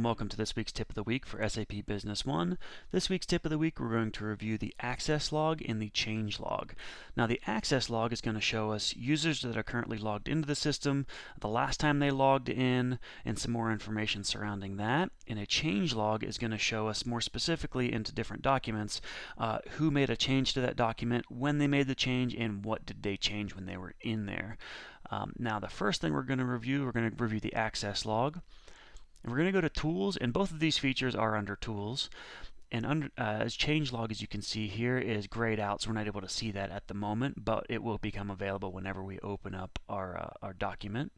welcome to this week's Tip of the Week for SAP Business One. This week's Tip of the Week, we're going to review the access log and the change log. Now, the access log is going to show us users that are currently logged into the system, the last time they logged in, and some more information surrounding that. And a change log is going to show us more specifically into different documents who made a change to that document, when they made the change, and what did they change when they were in there. Now, the first thing we're going to review the access log. And we're going to go to Tools, and both of these features are under Tools. And as change log, as you can see here, is grayed out, so we're not able to see that at the moment, but it will become available whenever we open up our document.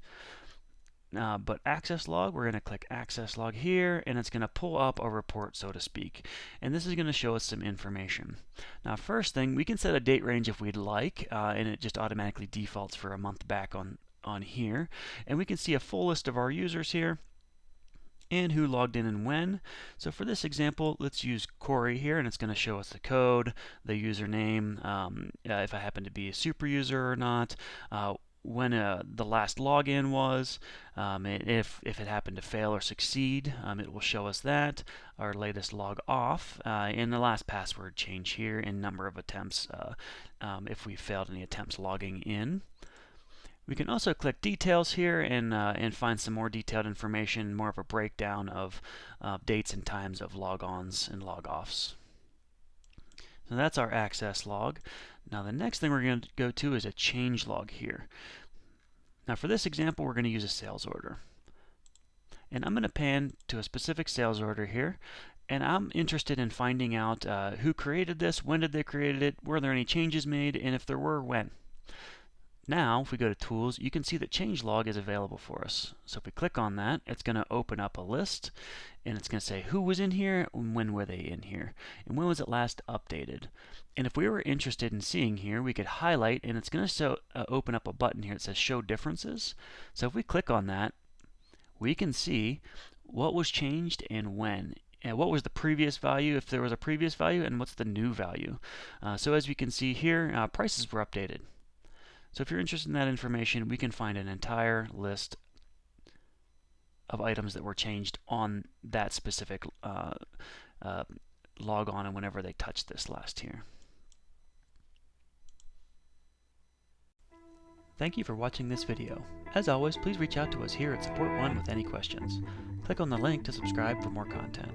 But access log, we're going to click access log here, and it's going to pull up a report, so to speak. And this is going to show us some information. Now, first thing, we can set a date range if we'd like, and it just automatically defaults for a month back on here. And we can see a full list of our users here and who logged in and when. So for this example, let's use Corey here, and it's going to show us the code, the username, if I happen to be a super user or not, when the last login was, and if it happened to fail or succeed, it will show us that, our latest log off, and the last password change here, and number of attempts if we failed any attempts logging in. We can also click Details here and find some more detailed information, more of a breakdown of dates and times of logons and logoffs. So that's our access log. Now the next thing we're going to go to is a change log here. Now for this example, we're going to use a sales order. And I'm going to pan to a specific sales order here. And I'm interested in finding out who created this, when did they create it, were there any changes made, and if there were, when. Now, if we go to Tools, you can see that change log is available for us. So if we click on that, it's going to open up a list, and it's going to say who was in here and when were they in here, and when was it last updated. And if we were interested in seeing here, we could highlight, and it's going to open up a button here that says Show Differences. So if we click on that, we can see what was changed and when. And what was the previous value, if there was a previous value, and what's the new value. So as we can see here, prices were updated. So if you're interested in that information, we can find an entire list of items that were changed on that specific log on and whenever they touched this last here. Thank you for watching this video. As always, please reach out to us here at Support One with any questions. Click on the link to subscribe for more content.